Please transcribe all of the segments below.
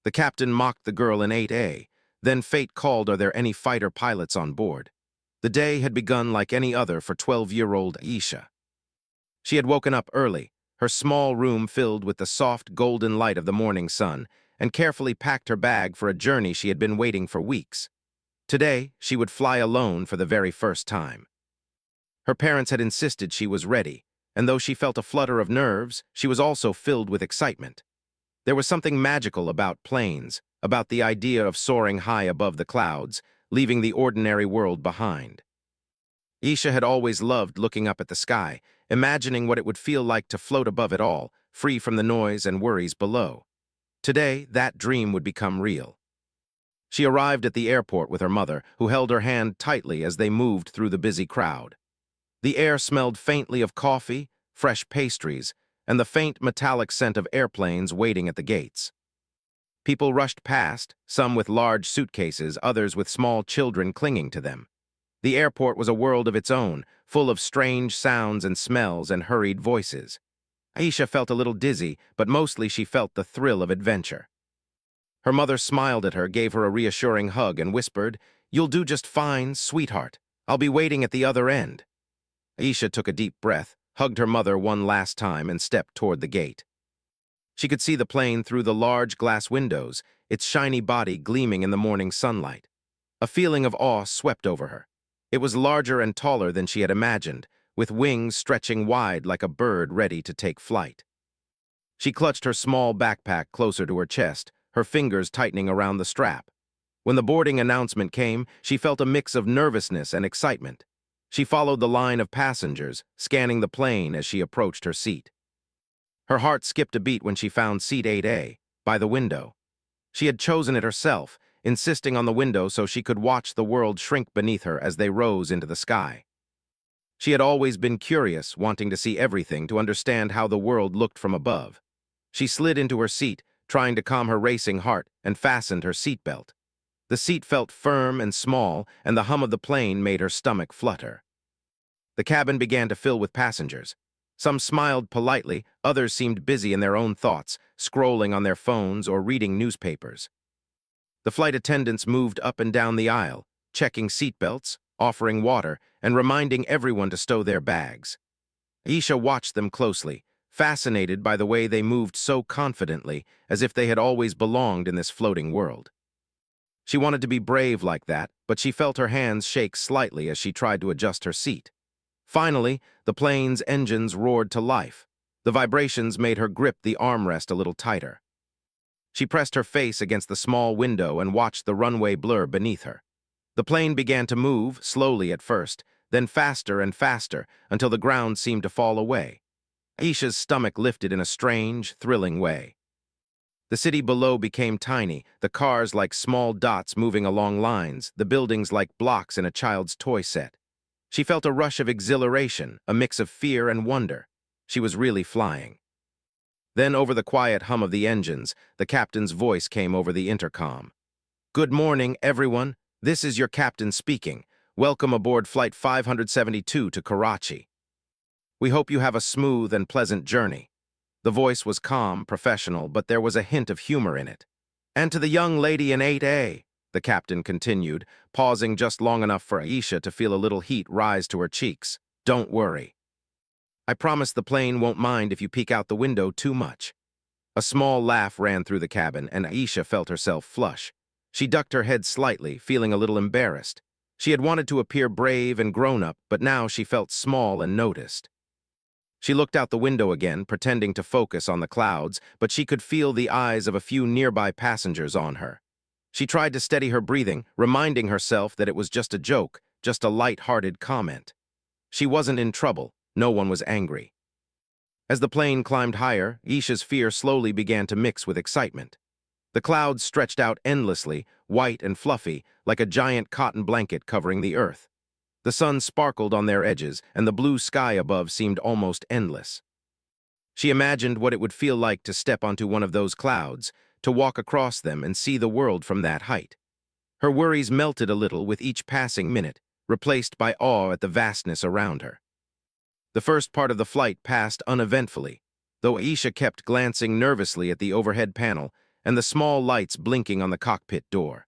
The captain mocked the girl in 8A. Then fate called, "Are there any fighter pilots on board?" The day had begun like any other for 12-year-old Aisha. She had woken up early, her small room filled with the soft golden light of the morning sun, and carefully packed her bag for a journey she had been waiting for weeks. Today, she would fly alone for the very first time. Her parents had insisted she was ready, and though she felt a flutter of nerves, she was also filled with excitement. There was something magical about planes, about the idea of soaring high above the clouds, leaving the ordinary world behind. Isha had always loved looking up at the sky, imagining what it would feel like to float above it all, free from the noise and worries below. Today, that dream would become real. She arrived at the airport with her mother, who held her hand tightly as they moved through the busy crowd. The air smelled faintly of coffee, fresh pastries, and the faint metallic scent of airplanes waiting at the gates. People rushed past, some with large suitcases, others with small children clinging to them. The airport was a world of its own, full of strange sounds and smells and hurried voices. Aisha felt a little dizzy, but mostly she felt the thrill of adventure. Her mother smiled at her, gave her a reassuring hug, and whispered, "You'll do just fine, sweetheart. I'll be waiting at the other end." Aisha took a deep breath, hugged her mother one last time, and stepped toward the gate. She could see the plane through the large glass windows, its shiny body gleaming in the morning sunlight. A feeling of awe swept over her. It was larger and taller than she had imagined, with wings stretching wide like a bird ready to take flight. She clutched her small backpack closer to her chest, her fingers tightening around the strap. When the boarding announcement came, she felt a mix of nervousness and excitement. She followed the line of passengers, scanning the plane as she approached her seat. Her heart skipped a beat when she found seat 8A, by the window. She had chosen it herself, insisting on the window so she could watch the world shrink beneath her as they rose into the sky. She had always been curious, wanting to see everything, to understand how the world looked from above. She slid into her seat, trying to calm her racing heart, and fastened her seatbelt. The seat felt firm and small, and the hum of the plane made her stomach flutter. The cabin began to fill with passengers. Some smiled politely, others seemed busy in their own thoughts, scrolling on their phones or reading newspapers. The flight attendants moved up and down the aisle, checking seatbelts, offering water, and reminding everyone to stow their bags. Aisha watched them closely, fascinated by the way they moved so confidently, as if they had always belonged in this floating world. She wanted to be brave like that, but she felt her hands shake slightly as she tried to adjust her seat. Finally, the plane's engines roared to life. The vibrations made her grip the armrest a little tighter. She pressed her face against the small window and watched the runway blur beneath her. The plane began to move, slowly at first, then faster and faster, until the ground seemed to fall away. Aisha's stomach lifted in a strange, thrilling way. The city below became tiny, the cars like small dots moving along lines, the buildings like blocks in a child's toy set. She felt a rush of exhilaration, a mix of fear and wonder. She was really flying. Then, over the quiet hum of the engines, the captain's voice came over the intercom. "Good morning, everyone. This is your captain speaking. Welcome aboard Flight 572 to Karachi. We hope you have a smooth and pleasant journey." The voice was calm, professional, but there was a hint of humor in it. "And to the young lady in 8A," the captain continued, pausing just long enough for Aisha to feel a little heat rise to her cheeks. "Don't worry. I promise the plane won't mind if you peek out the window too much." A small laugh ran through the cabin, and Aisha felt herself flush. She ducked her head slightly, feeling a little embarrassed. She had wanted to appear brave and grown-up, but now she felt small and noticed. She looked out the window again, pretending to focus on the clouds, but she could feel the eyes of a few nearby passengers on her. She tried to steady her breathing, reminding herself that it was just a joke, just a light-hearted comment. She wasn't in trouble. No one was angry. As the plane climbed higher, Aisha's fear slowly began to mix with excitement. The clouds stretched out endlessly, white and fluffy, like a giant cotton blanket covering the earth. The sun sparkled on their edges, and the blue sky above seemed almost endless. She imagined what it would feel like to step onto one of those clouds, to walk across them and see the world from that height. Her worries melted a little with each passing minute, replaced by awe at the vastness around her. The first part of the flight passed uneventfully, though Aisha kept glancing nervously at the overhead panel, and the small lights blinking on the cockpit door.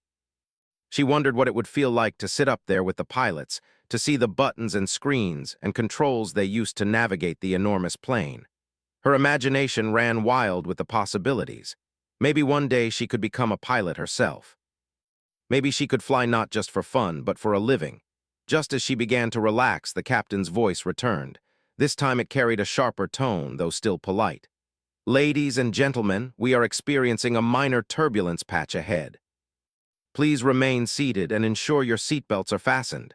She wondered what it would feel like to sit up there with the pilots, to see the buttons and screens and controls they used to navigate the enormous plane. Her imagination ran wild with the possibilities. Maybe one day she could become a pilot herself. Maybe she could fly not just for fun, but for a living. Just as she began to relax, the captain's voice returned. This time it carried a sharper tone, though still polite. "Ladies and gentlemen, we are experiencing a minor turbulence patch ahead. Please remain seated and ensure your seatbelts are fastened."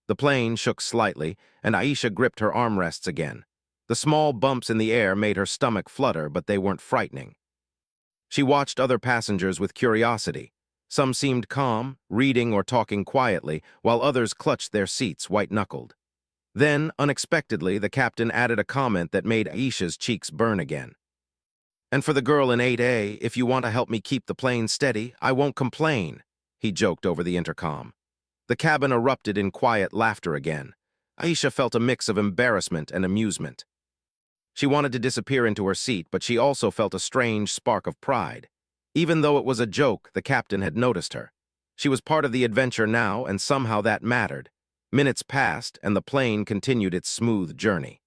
The plane shook slightly, and Aisha gripped her armrests again. The small bumps in the air made her stomach flutter, but they weren't frightening. She watched other passengers with curiosity. Some seemed calm, reading or talking quietly, while others clutched their seats, white-knuckled. Then, unexpectedly, the captain added a comment that made Aisha's cheeks burn again. "And for the girl in 8A, if you want to help me keep the plane steady, I won't complain," he joked over the intercom. The cabin erupted in quiet laughter again. Aisha felt a mix of embarrassment and amusement. She wanted to disappear into her seat, but she also felt a strange spark of pride. Even though it was a joke, the captain had noticed her. She was part of the adventure now, and somehow that mattered. Minutes passed, and the plane continued its smooth journey.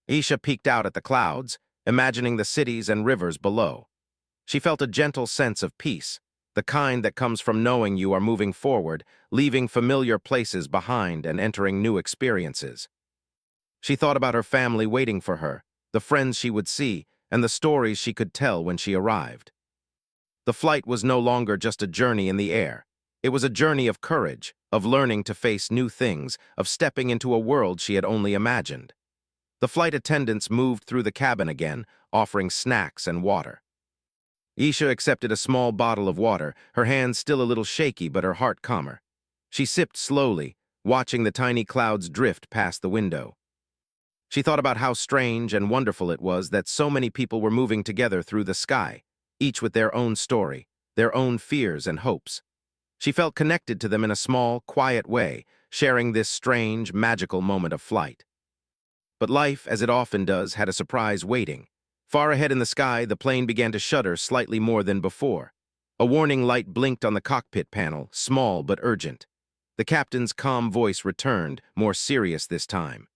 Aisha peeked out at the clouds, imagining the cities and rivers below. She felt a gentle sense of peace, the kind that comes from knowing you are moving forward, leaving familiar places behind and entering new experiences. She thought about her family waiting for her, the friends she would see, and the stories she could tell when she arrived. The flight was no longer just a journey in the air. It was a journey of courage, of learning to face new things, of stepping into a world she had only imagined. The flight attendants moved through the cabin again, offering snacks and water. Aisha accepted a small bottle of water, her hands still a little shaky but her heart calmer. She sipped slowly, watching the tiny clouds drift past the window. She thought about how strange and wonderful it was that so many people were moving together through the sky, each with their own story, their own fears and hopes. She felt connected to them in a small, quiet way, sharing this strange, magical moment of flight. But life, as it often does, had a surprise waiting. Far ahead in the sky, the plane began to shudder slightly more than before. A warning light blinked on the cockpit panel, small but urgent. The captain's calm voice returned, more serious this time.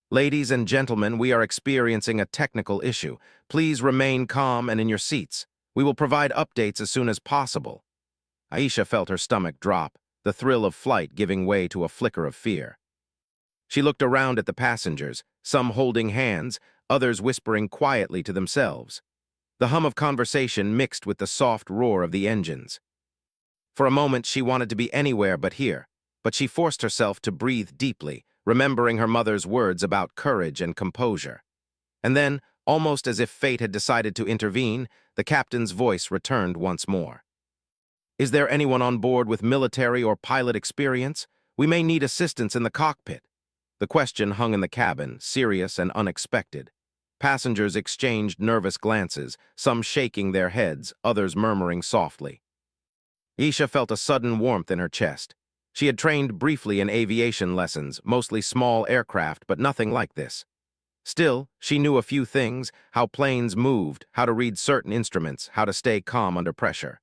"Ladies and gentlemen, we are experiencing a technical issue. Please remain calm and in your seats. We will provide updates as soon as possible." Aisha felt her stomach drop, the thrill of flight giving way to a flicker of fear. She looked around at the passengers, some holding hands, others whispering quietly to themselves. The hum of conversation mixed with the soft roar of the engines. For a moment she wanted to be anywhere but here, but she forced herself to breathe deeply, remembering her mother's words about courage and composure. And then, almost as if fate had decided to intervene, the captain's voice returned once more. "Is there anyone on board with military or pilot experience? We may need assistance in the cockpit." The question hung in the cabin, serious and unexpected. Passengers exchanged nervous glances, some shaking their heads, others murmuring softly. Aisha felt a sudden warmth in her chest. She had trained briefly in aviation lessons, mostly small aircraft, but nothing like this. Still, she knew a few things: how planes moved, how to read certain instruments, how to stay calm under pressure.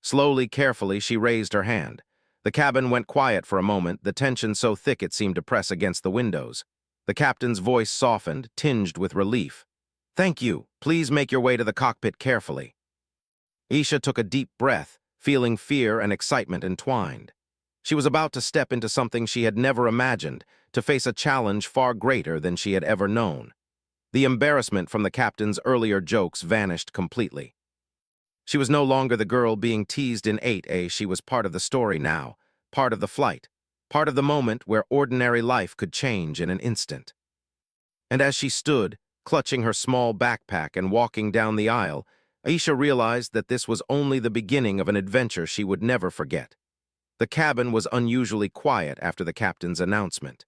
Slowly, carefully, she raised her hand. The cabin went quiet for a moment, the tension so thick it seemed to press against the windows. The captain's voice softened, tinged with relief. "Thank you. Please make your way to the cockpit carefully." Aisha took a deep breath, feeling fear and excitement entwined. She was about to step into something she had never imagined, to face a challenge far greater than she had ever known. The embarrassment from the captain's earlier jokes vanished completely. She was no longer the girl being teased in 8A. She was part of the story now, part of the flight, part of the moment where ordinary life could change in an instant. And as she stood, clutching her small backpack and walking down the aisle, Aisha realized that this was only the beginning of an adventure she would never forget. The cabin was unusually quiet after the captain's announcement.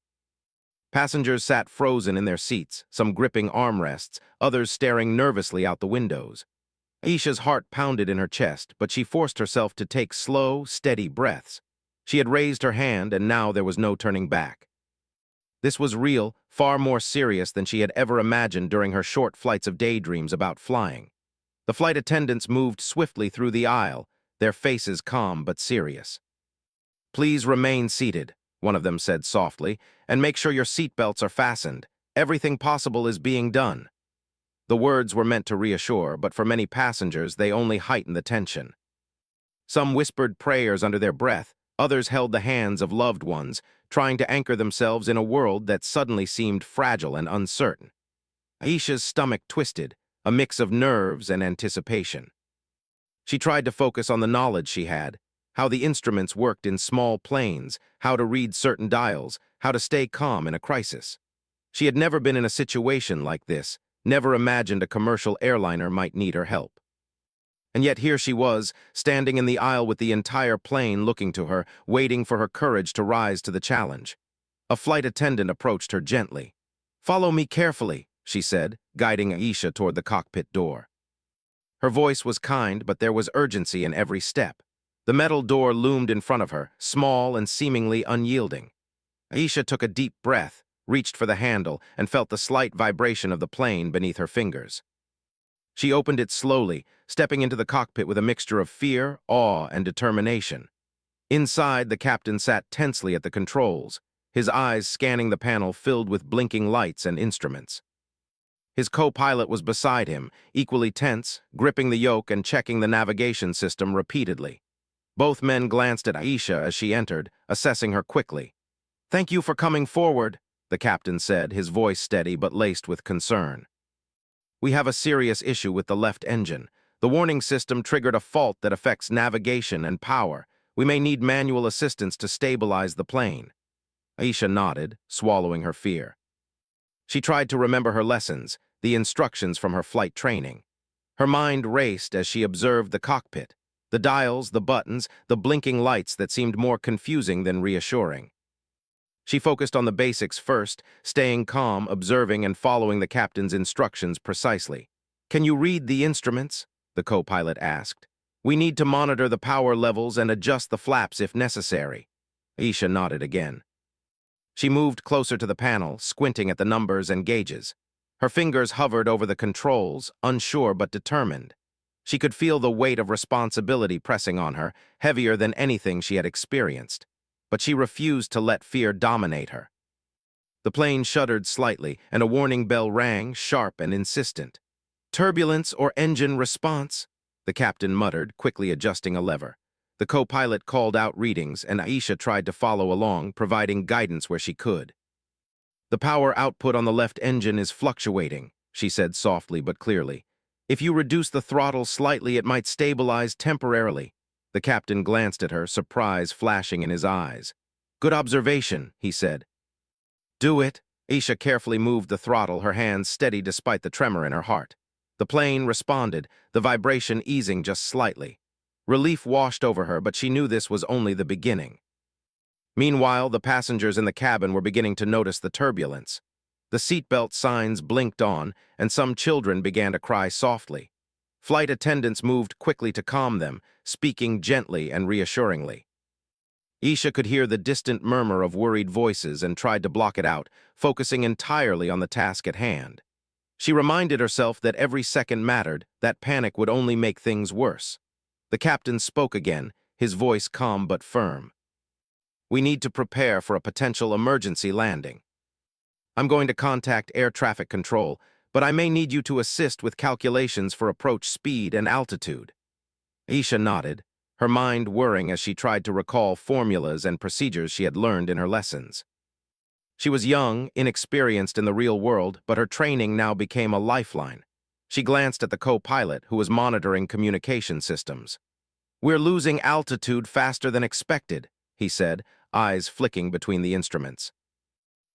Passengers sat frozen in their seats, some gripping armrests, others staring nervously out the windows. Aisha's heart pounded in her chest, but she forced herself to take slow, steady breaths. She had raised her hand, and now there was no turning back. This was real, far more serious than she had ever imagined during her short flights of daydreams about flying. The flight attendants moved swiftly through the aisle, their faces calm but serious. "Please remain seated," one of them said softly, "and make sure your seatbelts are fastened. Everything possible is being done." The words were meant to reassure, but for many passengers they only heightened the tension. Some whispered prayers under their breath, others held the hands of loved ones, trying to anchor themselves in a world that suddenly seemed fragile and uncertain. Aisha's stomach twisted, a mix of nerves and anticipation. She tried to focus on the knowledge she had, how the instruments worked in small planes, how to read certain dials, how to stay calm in a crisis. She had never been in a situation like this, never imagined a commercial airliner might need her help. And yet here she was, standing in the aisle with the entire plane looking to her, waiting for her courage to rise to the challenge. A flight attendant approached her gently. "Follow me carefully," she said, guiding Aisha toward the cockpit door. Her voice was kind, but there was urgency in every step. The metal door loomed in front of her, small and seemingly unyielding. Aisha took a deep breath, reached for the handle, and felt the slight vibration of the plane beneath her fingers. She opened it slowly, stepping into the cockpit with a mixture of fear, awe, and determination. Inside, the captain sat tensely at the controls, his eyes scanning the panel filled with blinking lights and instruments. His co-pilot was beside him, equally tense, gripping the yoke and checking the navigation system repeatedly. Both men glanced at Aisha as she entered, assessing her quickly. "Thank you for coming forward," the captain said, his voice steady but laced with concern. "We have a serious issue with the left engine. The warning system triggered a fault that affects navigation and power. We may need manual assistance to stabilize the plane." Aisha nodded, swallowing her fear. She tried to remember her lessons, the instructions from her flight training. Her mind raced as she observed the cockpit, the dials, the buttons, the blinking lights that seemed more confusing than reassuring. She focused on the basics first, staying calm, observing and following the captain's instructions precisely. "Can you read the instruments?" the co-pilot asked. "We need to monitor the power levels and adjust the flaps if necessary." Aisha nodded again. She moved closer to the panel, squinting at the numbers and gauges. Her fingers hovered over the controls, unsure but determined. She could feel the weight of responsibility pressing on her, heavier than anything she had experienced. But she refused to let fear dominate her. The plane shuddered slightly, and a warning bell rang, sharp and insistent. "Turbulence or engine response," the captain muttered, quickly adjusting a lever. The co-pilot called out readings, and Aisha tried to follow along, providing guidance where she could. "The power output on the left engine is fluctuating," she said softly but clearly. "If you reduce the throttle slightly, it might stabilize temporarily." The captain glanced at her, surprise flashing in his eyes. "Good observation," he said. "Do it." Aisha carefully moved the throttle, her hands steady despite the tremor in her heart. The plane responded, the vibration easing just slightly. Relief washed over her, but she knew this was only the beginning. Meanwhile, the passengers in the cabin were beginning to notice the turbulence. The seatbelt signs blinked on, and some children began to cry softly. Flight attendants moved quickly to calm them, speaking gently and reassuringly. Aisha could hear the distant murmur of worried voices and tried to block it out, focusing entirely on the task at hand. She reminded herself that every second mattered, that panic would only make things worse. The captain spoke again, his voice calm but firm. "We need to prepare for a potential emergency landing. I'm going to contact air traffic control, but I may need you to assist with calculations for approach speed and altitude." Aisha nodded, her mind whirring as she tried to recall formulas and procedures she had learned in her lessons. She was young, inexperienced in the real world, but her training now became a lifeline. She glanced at the co-pilot, who was monitoring communication systems. "We're losing altitude faster than expected," he said, eyes flicking between the instruments.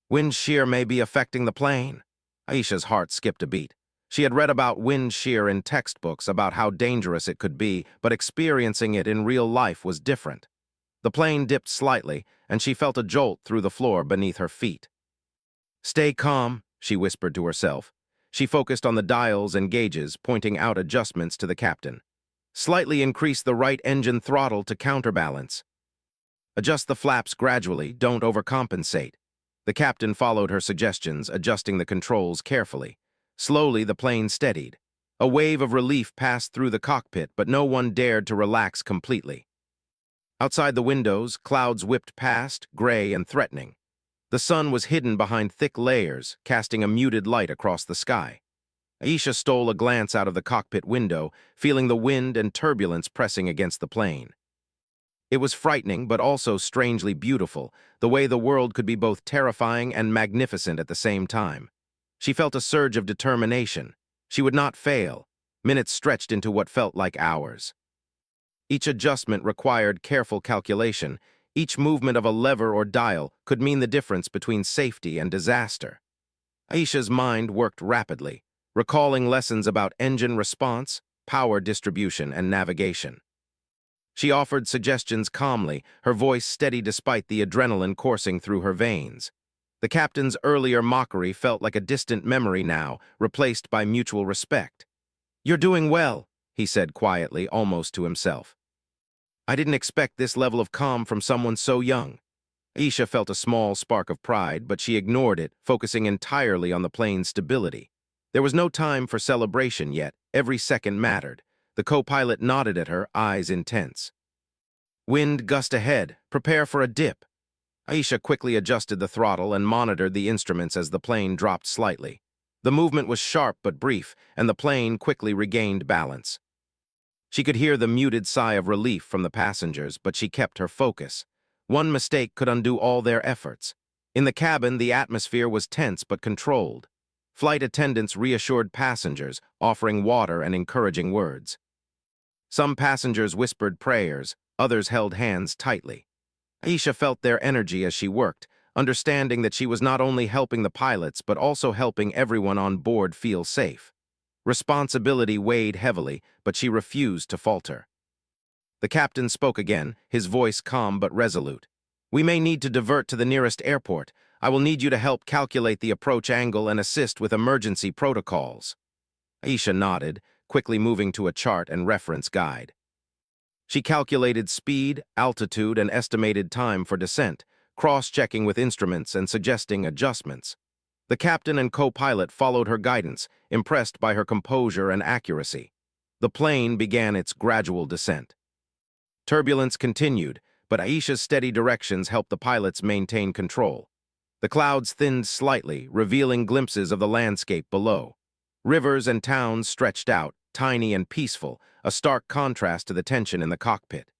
"Wind shear may be affecting the plane." Aisha's heart skipped a beat. She had read about wind shear in textbooks, about how dangerous it could be, but experiencing it in real life was different. The plane dipped slightly, and she felt a jolt through the floor beneath her feet. "Stay calm," she whispered to herself. She focused on the dials and gauges, pointing out adjustments to the captain. "Slightly increase the right engine throttle to counterbalance. Adjust the flaps gradually, don't overcompensate." The captain followed her suggestions, adjusting the controls carefully. Slowly, the plane steadied. A wave of relief passed through the cockpit, but no one dared to relax completely. Outside the windows, clouds whipped past, gray and threatening. The sun was hidden behind thick layers, casting a muted light across the sky. Aisha stole a glance out of the cockpit window, feeling the wind and turbulence pressing against the plane. It was frightening, but also strangely beautiful, the way the world could be both terrifying and magnificent at the same time. She felt a surge of determination. She would not fail. Minutes stretched into what felt like hours. Each adjustment required careful calculation. Each movement of a lever or dial could mean the difference between safety and disaster. Aisha's mind worked rapidly, recalling lessons about engine response, power distribution, and navigation. She offered suggestions calmly, her voice steady despite the adrenaline coursing through her veins. The captain's earlier mockery felt like a distant memory now, replaced by mutual respect. "You're doing well," he said quietly, almost to himself. "I didn't expect this level of calm from someone so young." Aisha felt a small spark of pride, but she ignored it, focusing entirely on the plane's stability. There was no time for celebration yet. Every second mattered. The co-pilot nodded at her, eyes intense. "Wind gust ahead. Prepare for a dip." Aisha quickly adjusted the throttle and monitored the instruments as the plane dropped slightly. The movement was sharp but brief, and the plane quickly regained balance. She could hear the muted sigh of relief from the passengers, but she kept her focus. One mistake could undo all their efforts. In the cabin, the atmosphere was tense but controlled. Flight attendants reassured passengers, offering water and encouraging words. Some passengers whispered prayers, others held hands tightly. Aisha felt their energy as she worked, understanding that she was not only helping the pilots but also helping everyone on board feel safe. Responsibility weighed heavily, but she refused to falter. The captain spoke again, his voice calm but resolute. "We may need to divert to the nearest airport. I will need you to help calculate the approach angle and assist with emergency protocols." Aisha nodded, quickly moving to a chart and reference guide. She calculated speed, altitude, and estimated time for descent, cross-checking with instruments and suggesting adjustments. The captain and co-pilot followed her guidance, impressed by her composure and accuracy. The plane began its gradual descent. Turbulence continued, but Aisha's steady directions helped the pilots maintain control. The clouds thinned slightly, revealing glimpses of the landscape below. Rivers and towns stretched out, tiny and peaceful, a stark contrast to the tension in the cockpit.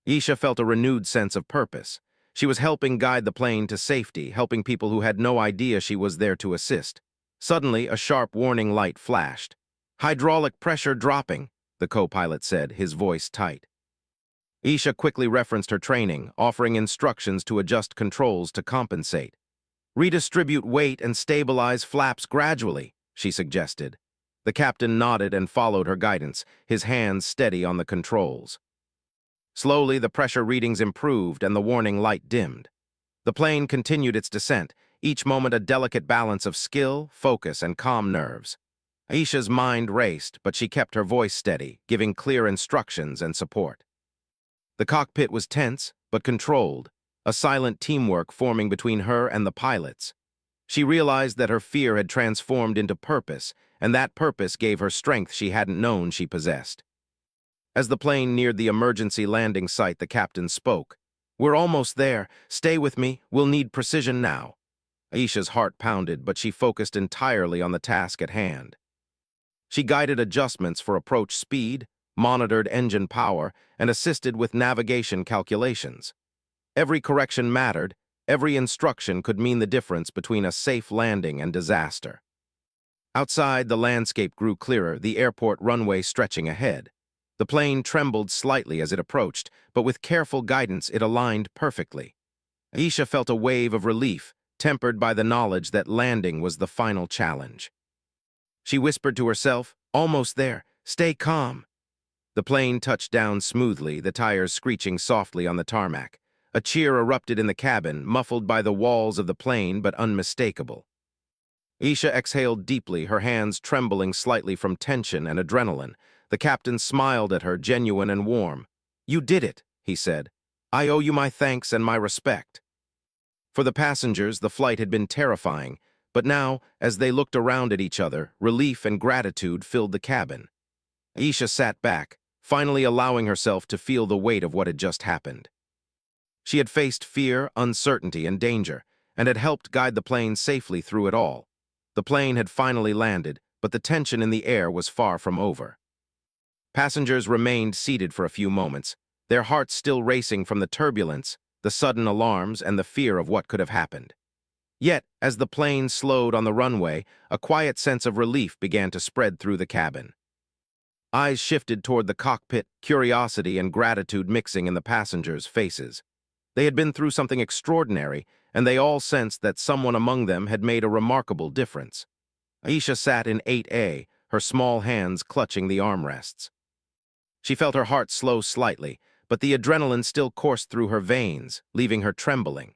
Aisha felt a renewed sense of purpose. She was helping guide the plane to safety, helping people who had no idea she was there to assist. Suddenly, a sharp warning light flashed. "Hydraulic pressure dropping," the co-pilot said, his voice tight. Aisha quickly referenced her training, offering instructions to adjust controls to compensate. "Redistribute weight and stabilize flaps gradually," she suggested. The captain nodded and followed her guidance, his hands steady on the controls. Slowly, the pressure readings improved and the warning light dimmed. The plane continued its descent, each moment a delicate balance of skill, focus, and calm nerves. Aisha's mind raced, but she kept her voice steady, giving clear instructions and support. The cockpit was tense, but controlled, a silent teamwork forming between her and the pilots. She realized that her fear had transformed into purpose, and that purpose gave her strength she hadn't known she possessed. As the plane neared the emergency landing site, the captain spoke. "We're almost there. Stay with me. We'll need precision now." Aisha's heart pounded, but she focused entirely on the task at hand. She guided adjustments for approach speed, monitored engine power, and assisted with navigation calculations. Every correction mattered. Every instruction could mean the difference between a safe landing and disaster. Outside, the landscape grew clearer, the airport runway stretching ahead. The plane trembled slightly as it approached, but with careful guidance it aligned perfectly. Aisha felt a wave of relief, tempered by the knowledge that landing was the final challenge. She whispered to herself, "Almost there. Stay calm." The plane touched down smoothly, the tires screeching softly on the tarmac. A cheer erupted in the cabin, muffled by the walls of the plane but unmistakable. Aisha exhaled deeply, her hands trembling slightly from tension and adrenaline. The captain smiled at her, genuine and warm. "You did it," he said. "I owe you my thanks and my respect." For the passengers, the flight had been terrifying, But now, as they looked around at each other, relief and gratitude filled the cabin. Aisha sat back, finally allowing herself to feel the weight of what had just happened. She had faced fear, uncertainty, and danger, and had helped guide the plane safely through it all. The plane had finally landed, but the tension in the air was far from over. Passengers remained seated for a few moments, their hearts still racing from the turbulence, the sudden alarms, and the fear of what could have happened. Yet, as the plane slowed on the runway, a quiet sense of relief began to spread through the cabin. Eyes shifted toward the cockpit, curiosity and gratitude mixing in the passengers' faces. They had been through something extraordinary, and they all sensed that someone among them had made a remarkable difference. Aisha sat in 8A, her small hands clutching the armrests. She felt her heart slow slightly, but the adrenaline still coursed through her veins, leaving her trembling.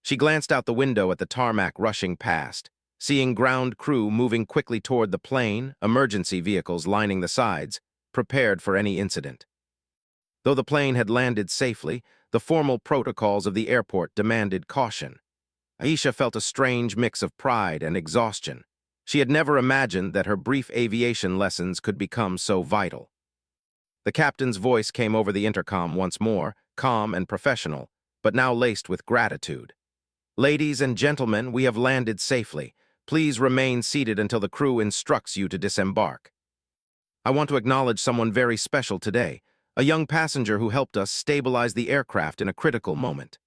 She glanced out the window at the tarmac rushing past, seeing ground crew moving quickly toward the plane, emergency vehicles lining the sides, prepared for any incident. Though the plane had landed safely, the formal protocols of the airport demanded caution. Aisha felt a strange mix of pride and exhaustion. She had never imagined that her brief aviation lessons could become so vital. The captain's voice came over the intercom once more, calm and professional, but now laced with gratitude. "Ladies and gentlemen, we have landed safely. Please remain seated until the crew instructs you to disembark. I want to acknowledge someone very special today, a young passenger who helped us stabilize the aircraft in a critical moment."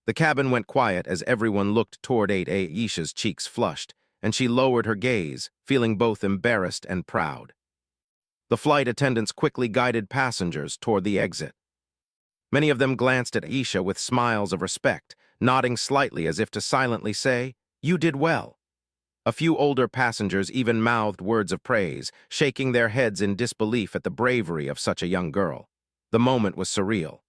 The cabin went quiet as everyone looked toward Aisha's cheeks flushed, and she lowered her gaze, feeling both embarrassed and proud. The flight attendants quickly guided passengers toward the exit. Many of them glanced at Aisha with smiles of respect, nodding slightly as if to silently say, "You did well." A few older passengers even mouthed words of praise, shaking their heads in disbelief at the bravery of such a young girl. The moment was surreal.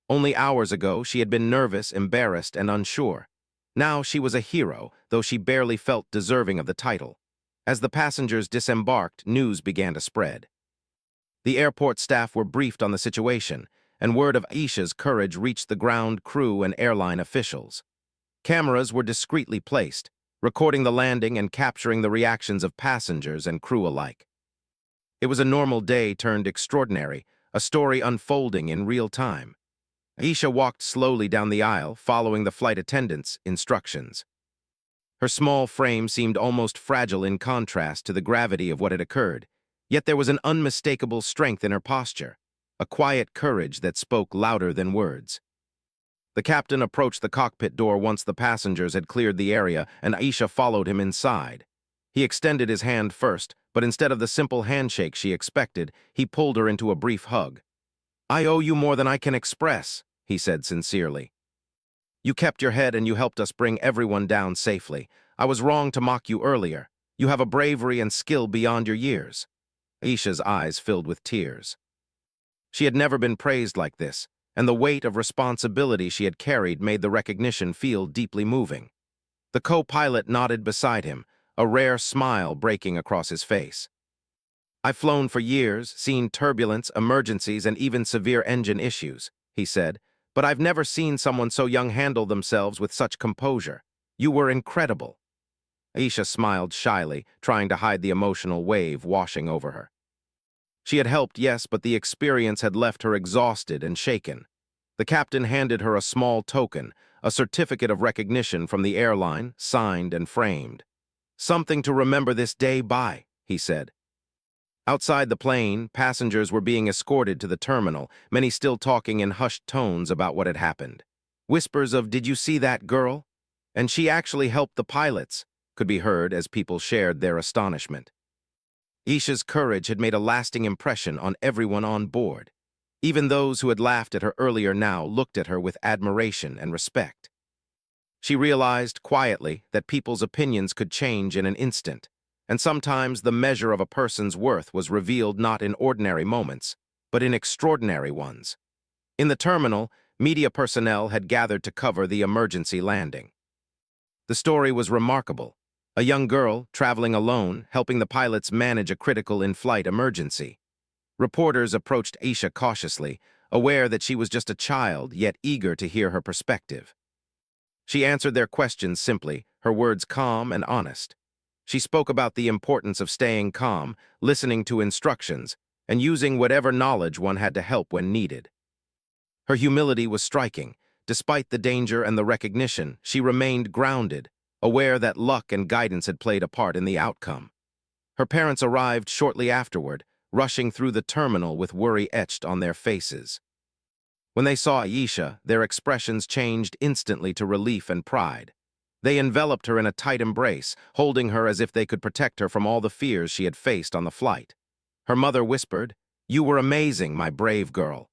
Only hours ago, she had been nervous, embarrassed, and unsure. Now she was a hero, though she barely felt deserving of the title. As the passengers disembarked, news began to spread. The airport staff were briefed on the situation, and word of Aisha's courage reached the ground crew and airline officials. Cameras were discreetly placed, recording the landing and capturing the reactions of passengers and crew alike. It was a normal day turned extraordinary, a story unfolding in real time. Aisha walked slowly down the aisle, following the flight attendant's instructions. Her small frame seemed almost fragile in contrast to the gravity of what had occurred, yet there was an unmistakable strength in her posture, a quiet courage that spoke louder than words. The captain approached the cockpit door once the passengers had cleared the area, and Aisha followed him inside. He extended his hand first, but instead of the simple handshake she expected, he pulled her into a brief hug. "I owe you more than I can express," he said sincerely. "You kept your head and you helped us bring everyone down safely. I was wrong to mock you earlier. You have a bravery and skill beyond your years." Aisha's eyes filled with tears. She had never been praised like this, and the weight of responsibility she had carried made the recognition feel deeply moving. The co-pilot nodded beside him, a rare smile breaking across his face. "I've flown for years, seen turbulence, emergencies, and even severe engine issues," he said, "but I've never seen someone so young handle themselves with such composure. You were incredible." Aisha smiled shyly, trying to hide the emotional wave washing over her. She had helped, yes, but the experience had left her exhausted and shaken. The captain handed her a small token, a certificate of recognition from the airline, signed and framed. "Something to remember this day by," he said. Outside the plane, passengers were being escorted to the terminal, many still talking in hushed tones about what had happened. Whispers of, "Did you see that girl? And she actually helped the pilots," could be heard as people shared their astonishment. Aisha's courage had made a lasting impression on everyone on board. Even those who had laughed at her earlier now looked at her with admiration and respect. She realized, quietly, that people's opinions could change in an instant, and sometimes the measure of a person's worth was revealed not in ordinary moments, but in extraordinary ones. In the terminal, media personnel had gathered to cover the emergency landing. The story was remarkable. A young girl, traveling alone, helping the pilots manage a critical in-flight emergency. Reporters approached Aisha cautiously, aware that she was just a child, yet eager to hear her perspective. She answered their questions simply, her words calm and honest. She spoke about the importance of staying calm, listening to instructions, and using whatever knowledge one had to help when needed. Her humility was striking. Despite the danger and the recognition, she remained grounded, aware that luck and guidance had played a part in the outcome. Her parents arrived shortly afterward, rushing through the terminal with worry etched on their faces. When they saw Aisha, their expressions changed instantly to relief and pride. They enveloped her in a tight embrace, holding her as if they could protect her from all the fears she had faced on the flight. Her mother whispered, "You were amazing, my brave girl.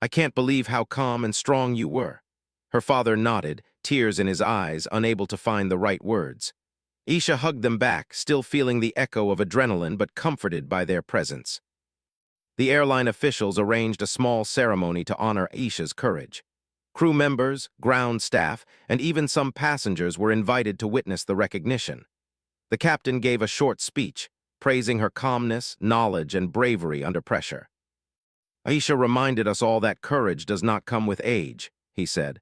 I can't believe how calm and strong you were." Her father nodded, tears in his eyes, unable to find the right words. Aisha hugged them back, still feeling the echo of adrenaline but comforted by their presence. The airline officials arranged a small ceremony to honor Aisha's courage. Crew members, ground staff, and even some passengers were invited to witness the recognition. The captain gave a short speech, praising her calmness, knowledge, and bravery under pressure. "Aisha reminded us all that courage does not come with age," he said.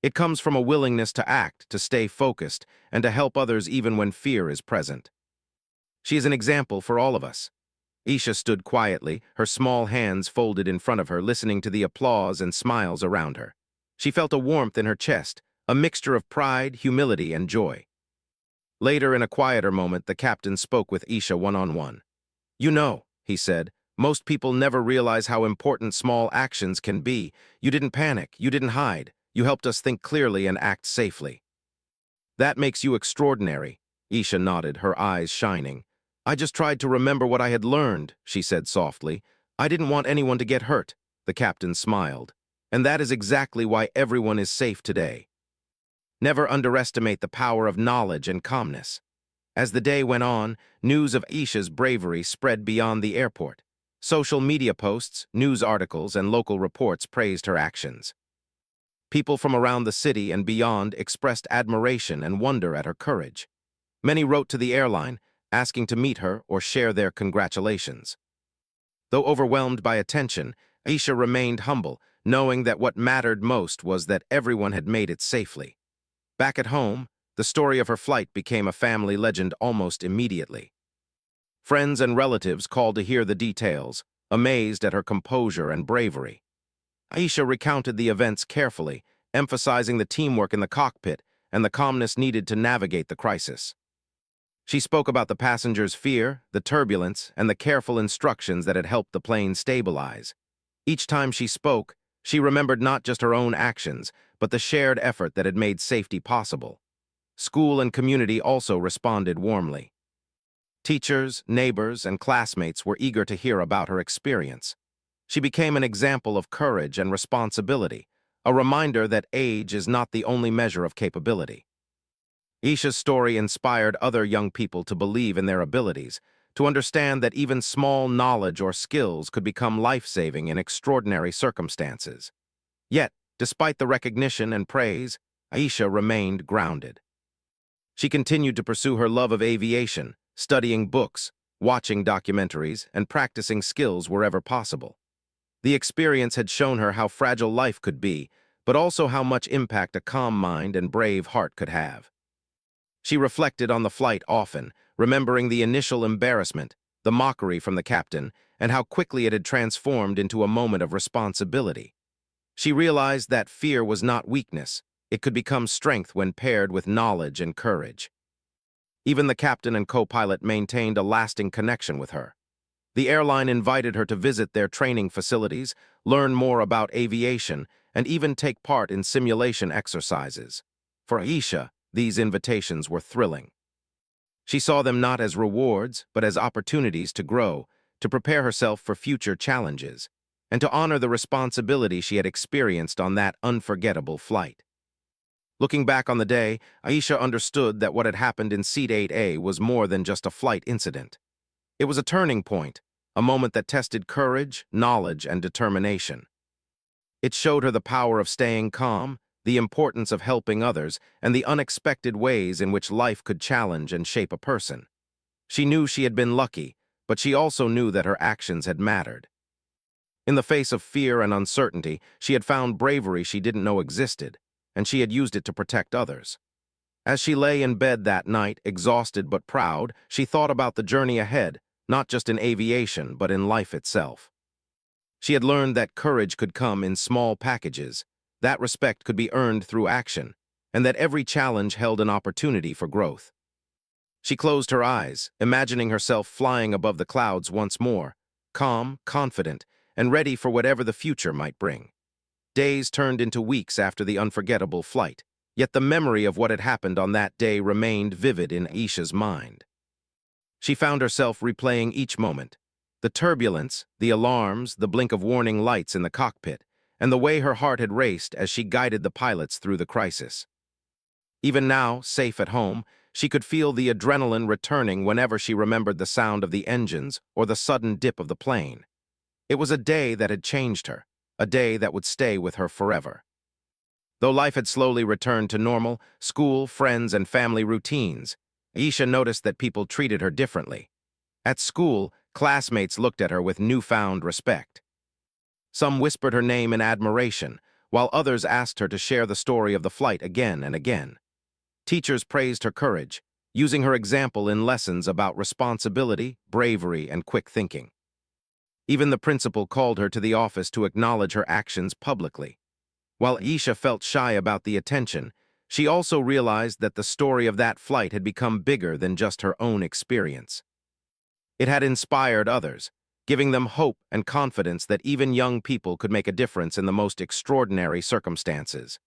"It comes from a willingness to act, to stay focused, and to help others even when fear is present. She is an example for all of us." Aisha stood quietly, her small hands folded in front of her, listening to the applause and smiles around her. She felt a warmth in her chest, a mixture of pride, humility, and joy. Later, in a quieter moment, the captain spoke with Aisha one-on-one. "You know," he said, "most people never realize how important small actions can be. You didn't panic, you didn't hide. You helped us think clearly and act safely. That makes you extraordinary." Aisha nodded, her eyes shining. "I just tried to remember what I had learned," she said softly. "I didn't want anyone to get hurt." The captain smiled. "And that is exactly why everyone is safe today." Never underestimate the power of knowledge and calmness. As the day went on, news of Aisha's bravery spread beyond the airport. Social media posts, news articles, and local reports praised her actions. People from around the city and beyond expressed admiration and wonder at her courage. Many wrote to the airline, asking to meet her or share their congratulations. Though overwhelmed by attention, Aisha remained humble, knowing that what mattered most was that everyone had made it safely. Back at home, the story of her flight became a family legend almost immediately. Friends and relatives called to hear the details, amazed at her composure and bravery. Aisha recounted the events carefully, emphasizing the teamwork in the cockpit and the calmness needed to navigate the crisis. She spoke about the passengers' fear, the turbulence, and the careful instructions that had helped the plane stabilize. Each time she spoke, she remembered not just her own actions, but the shared effort that had made safety possible. School and community also responded warmly. Teachers, neighbors, and classmates were eager to hear about her experience. She became an example of courage and responsibility, a reminder that age is not the only measure of capability. Aisha's story inspired other young people to believe in their abilities, to understand that even small knowledge or skills could become life-saving in extraordinary circumstances. Yet, despite the recognition and praise, Aisha remained grounded. She continued to pursue her love of aviation, studying books, watching documentaries, and practicing skills wherever possible. The experience had shown her how fragile life could be, but also how much impact a calm mind and brave heart could have. She reflected on the flight often, remembering the initial embarrassment, the mockery from the captain, and how quickly it had transformed into a moment of responsibility. She realized that fear was not weakness. It could become strength when paired with knowledge and courage. Even the captain and co-pilot maintained a lasting connection with her. The airline invited her to visit their training facilities, learn more about aviation, and even take part in simulation exercises. For Aisha, these invitations were thrilling. She saw them not as rewards, but as opportunities to grow, to prepare herself for future challenges, and to honor the responsibility she had experienced on that unforgettable flight. Looking back on the day, Aisha understood that what had happened in Seat 8A was more than just a flight incident. It was a turning point, a moment that tested courage, knowledge, and determination. It showed her the power of staying calm, the importance of helping others, and the unexpected ways in which life could challenge and shape a person. She knew she had been lucky, but she also knew that her actions had mattered. In the face of fear and uncertainty, she had found bravery she didn't know existed, and she had used it to protect others. As she lay in bed that night, exhausted but proud, she thought about the journey ahead, not just in aviation, but in life itself. She had learned that courage could come in small packages, that respect could be earned through action, and that every challenge held an opportunity for growth. She closed her eyes, imagining herself flying above the clouds once more, calm, confident, and ready for whatever the future might bring. Days turned into weeks after the unforgettable flight, yet the memory of what had happened on that day remained vivid in Aisha's mind. She found herself replaying each moment, the turbulence, the alarms, the blink of warning lights in the cockpit, and the way her heart had raced as she guided the pilots through the crisis. Even now, safe at home, she could feel the adrenaline returning whenever she remembered the sound of the engines or the sudden dip of the plane. It was a day that had changed her, a day that would stay with her forever. Though life had slowly returned to normal, school, friends, and family routines, Aisha noticed that people treated her differently. At school, classmates looked at her with newfound respect. Some whispered her name in admiration, while others asked her to share the story of the flight again and again. Teachers praised her courage, using her example in lessons about responsibility, bravery, and quick thinking. Even the principal called her to the office to acknowledge her actions publicly. While Aisha felt shy about the attention, she also realized that the story of that flight had become bigger than just her own experience. It had inspired others, giving them hope and confidence that even young people could make a difference in the most extraordinary circumstances.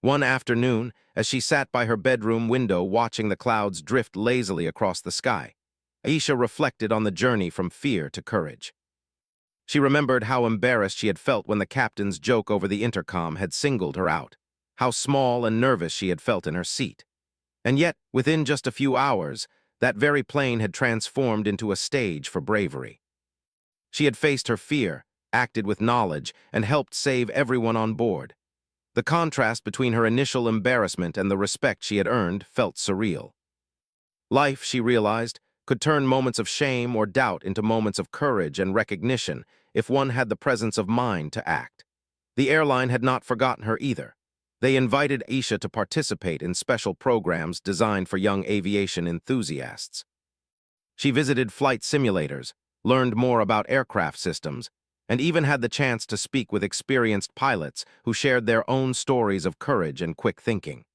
One afternoon, as she sat by her bedroom window watching the clouds drift lazily across the sky, Aisha reflected on the journey from fear to courage. She remembered how embarrassed she had felt when the captain's joke over the intercom had singled her out, how small and nervous she had felt in her seat. And yet, within just a few hours, that very plane had transformed into a stage for bravery. She had faced her fear, acted with knowledge, and helped save everyone on board. The contrast between her initial embarrassment and the respect she had earned felt surreal. Life, she realized, could turn moments of shame or doubt into moments of courage and recognition if one had the presence of mind to act. The airline had not forgotten her either. They invited Aisha to participate in special programs designed for young aviation enthusiasts. She visited flight simulators, learned more about aircraft systems, and even had the chance to speak with experienced pilots who shared their own stories of courage and quick thinking.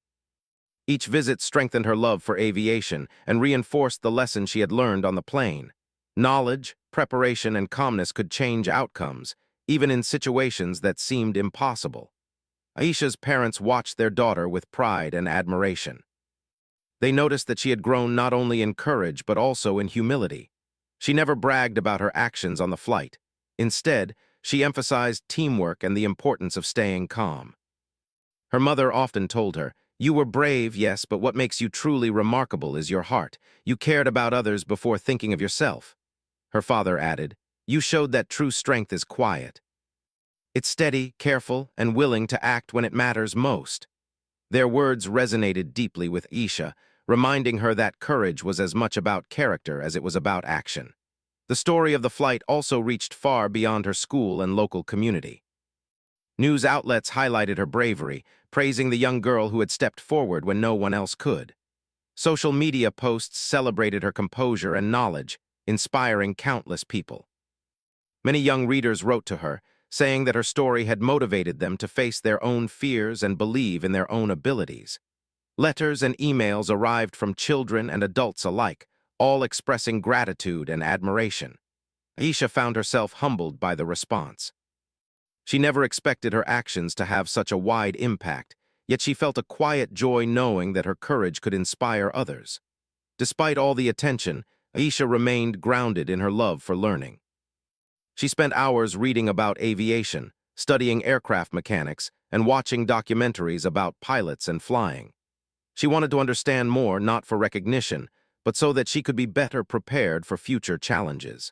Each visit strengthened her love for aviation and reinforced the lesson she had learned on the plane. Knowledge, preparation, and calmness could change outcomes, even in situations that seemed impossible. Aisha's parents watched their daughter with pride and admiration. They noticed that she had grown not only in courage but also in humility. She never bragged about her actions on the flight. Instead, she emphasized teamwork and the importance of staying calm. Her mother often told her, "You were brave, yes, but what makes you truly remarkable is your heart. You cared about others before thinking of yourself." Her father added, "You showed that true strength is quiet. It's steady, careful, and willing to act when it matters most." Their words resonated deeply with Aisha, reminding her that courage was as much about character as it was about action. The story of the flight also reached far beyond her school and local community. News outlets highlighted her bravery, praising the young girl who had stepped forward when no one else could. Social media posts celebrated her composure and knowledge, inspiring countless people. Many young readers wrote to her, saying that her story had motivated them to face their own fears and believe in their own abilities. Letters and emails arrived from children and adults alike, all expressing gratitude and admiration. Aisha found herself humbled by the response. She never expected her actions to have such a wide impact, yet she felt a quiet joy knowing that her courage could inspire others. Despite all the attention, Aisha remained grounded in her love for learning. She spent hours reading about aviation, studying aircraft mechanics, and watching documentaries about pilots and flying. She wanted to understand more, not for recognition, but so that she could be better prepared for future challenges.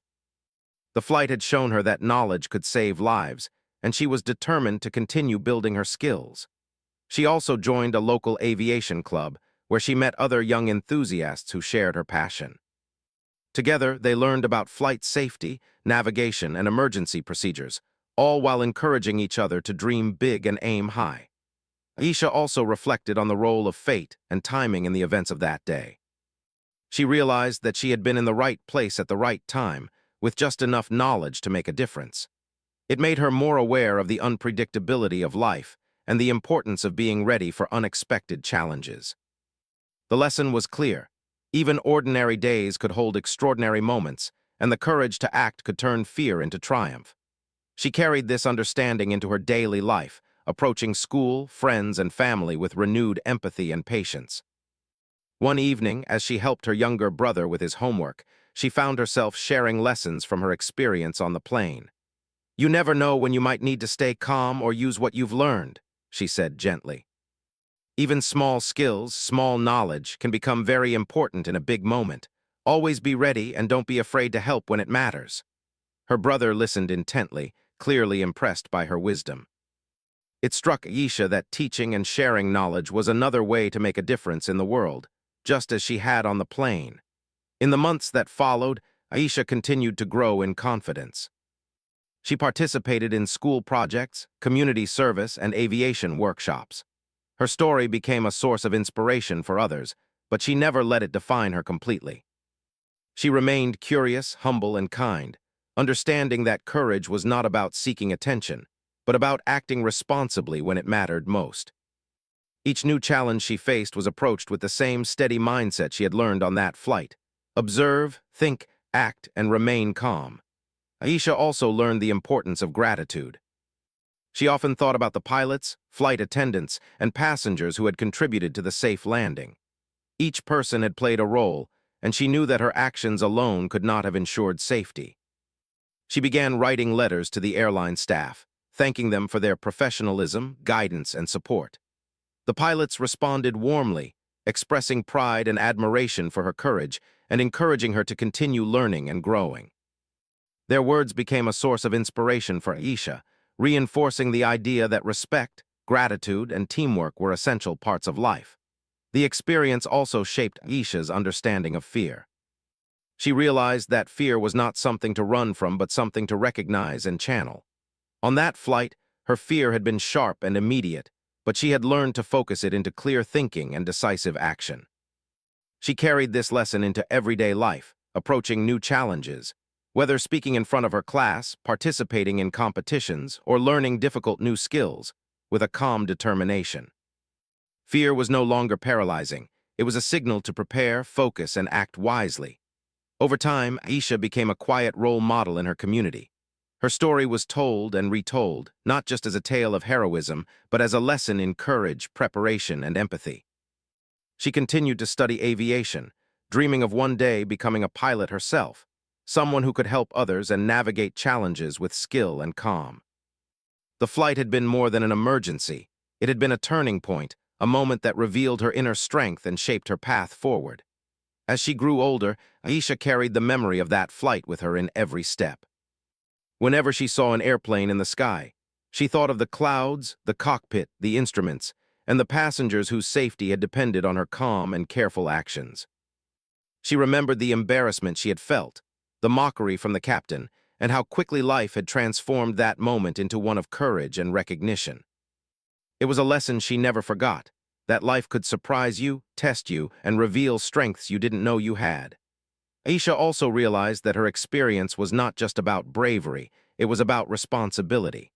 The flight had shown her that knowledge could save lives, and she was determined to continue building her skills. She also joined a local aviation club, where she met other young enthusiasts who shared her passion. Together, they learned about flight safety, navigation, and emergency procedures, all while encouraging each other to dream big and aim high. Aisha also reflected on the role of fate and timing in the events of that day. She realized that she had been in the right place at the right time, with just enough knowledge to make a difference. It made her more aware of the unpredictability of life and the importance of being ready for unexpected challenges. The lesson was clear. Even ordinary days could hold extraordinary moments, and the courage to act could turn fear into triumph. She carried this understanding into her daily life, approaching school, friends, and family with renewed empathy and patience. One evening, as she helped her younger brother with his homework, she found herself sharing lessons from her experience on the plane. "You never know when you might need to stay calm or use what you've learned," she said gently. "Even small skills, small knowledge can become very important in a big moment. Always be ready and don't be afraid to help when it matters." Her brother listened intently, clearly impressed by her wisdom. It struck Aisha that teaching and sharing knowledge was another way to make a difference in the world, just as she had on the plane. In the months that followed, Aisha continued to grow in confidence. She participated in school projects, community service, and aviation workshops. Her story became a source of inspiration for others, but she never let it define her completely. She remained curious, humble, and kind, understanding that courage was not about seeking attention, but about acting responsibly when it mattered most. Each new challenge she faced was approached with the same steady mindset she had learned on that flight. Observe, think, act, and remain calm. Aisha also learned the importance of gratitude. She often thought about the pilots, flight attendants, and passengers who had contributed to the safe landing. Each person had played a role, and she knew that her actions alone could not have ensured safety. She began writing letters to the airline staff, thanking them for their professionalism, guidance, and support. The pilots responded warmly, expressing pride and admiration for her courage and encouraging her to continue learning and growing. Their words became a source of inspiration for Aisha, reinforcing the idea that respect, gratitude, and teamwork were essential parts of life. The experience also shaped Aisha's understanding of fear. She realized that fear was not something to run from but something to recognize and channel. On that flight, her fear had been sharp and immediate, but she had learned to focus it into clear thinking and decisive action. She carried this lesson into everyday life, approaching new challenges, whether speaking in front of her class, participating in competitions, or learning difficult new skills, with a calm determination. Fear was no longer paralyzing. It was a signal to prepare, focus, and act wisely. Over time, Aisha became a quiet role model in her community. Her story was told and retold, not just as a tale of heroism, but as a lesson in courage, preparation, and empathy. She continued to study aviation, dreaming of one day becoming a pilot herself, someone who could help others and navigate challenges with skill and calm. The flight had been more than an emergency. It had been a turning point, a moment that revealed her inner strength and shaped her path forward. As she grew older, Aisha carried the memory of that flight with her in every step. Whenever she saw an airplane in the sky, she thought of the clouds, the cockpit, the instruments, and the passengers whose safety had depended on her calm and careful actions. She remembered the embarrassment she had felt, the mockery from the captain, and how quickly life had transformed that moment into one of courage and recognition. It was a lesson she never forgot, that life could surprise you, test you, and reveal strengths you didn't know you had. Aisha also realized that her experience was not just about bravery, it was about responsibility.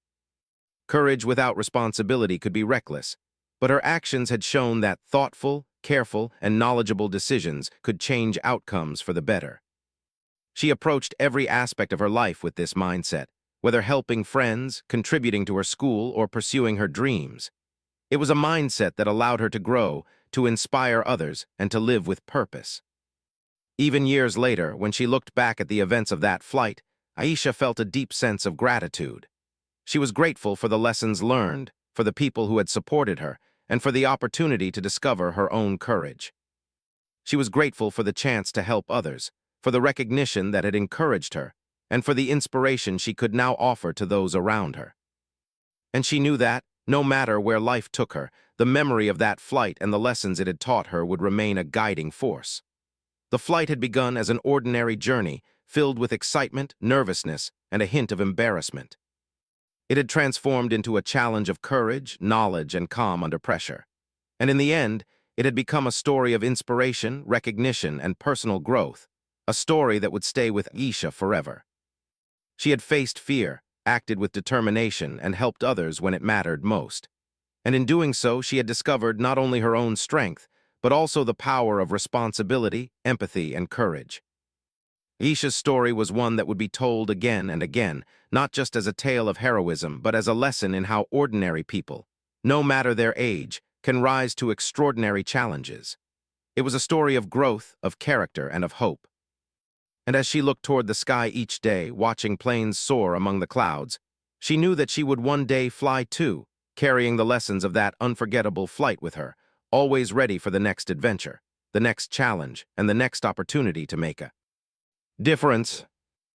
Courage without responsibility could be reckless, but her actions had shown that thoughtful, careful, and knowledgeable decisions could change outcomes for the better. She approached every aspect of her life with this mindset, whether helping friends, contributing to her school, or pursuing her dreams. It was a mindset that allowed her to grow, to inspire others, and to live with purpose. Even years later, when she looked back at the events of that flight, Aisha felt a deep sense of gratitude. She was grateful for the lessons learned, for the people who had supported her, and for the opportunity to discover her own courage. She was grateful for the chance to help others, for the recognition that had encouraged her, and for the inspiration she could now offer to those around her. And she knew that, no matter where life took her, the memory of that flight and the lessons it had taught her would remain a guiding force. The flight had begun as an ordinary journey, filled with excitement, nervousness, and a hint of embarrassment. It had transformed into a challenge of courage, knowledge, and calm under pressure. And in the end, it had become a story of inspiration, recognition, and personal growth, a story that would stay with Isha forever. She had faced fear, acted with determination, and helped others when it mattered most. And in doing so, she had discovered not only her own strength, but also the power of responsibility, empathy, and courage. Isha's story was one that would be told again and again, not just as a tale of heroism, but as a lesson in how ordinary people, no matter their age, can rise to extraordinary challenges. It was a story of growth, of character, and of hope. And as she looked toward the sky each day, watching planes soar among the clouds, she knew that she would one day fly too, carrying the lessons of that unforgettable flight with her, always ready for the next adventure, the next challenge, and the next opportunity to make a difference.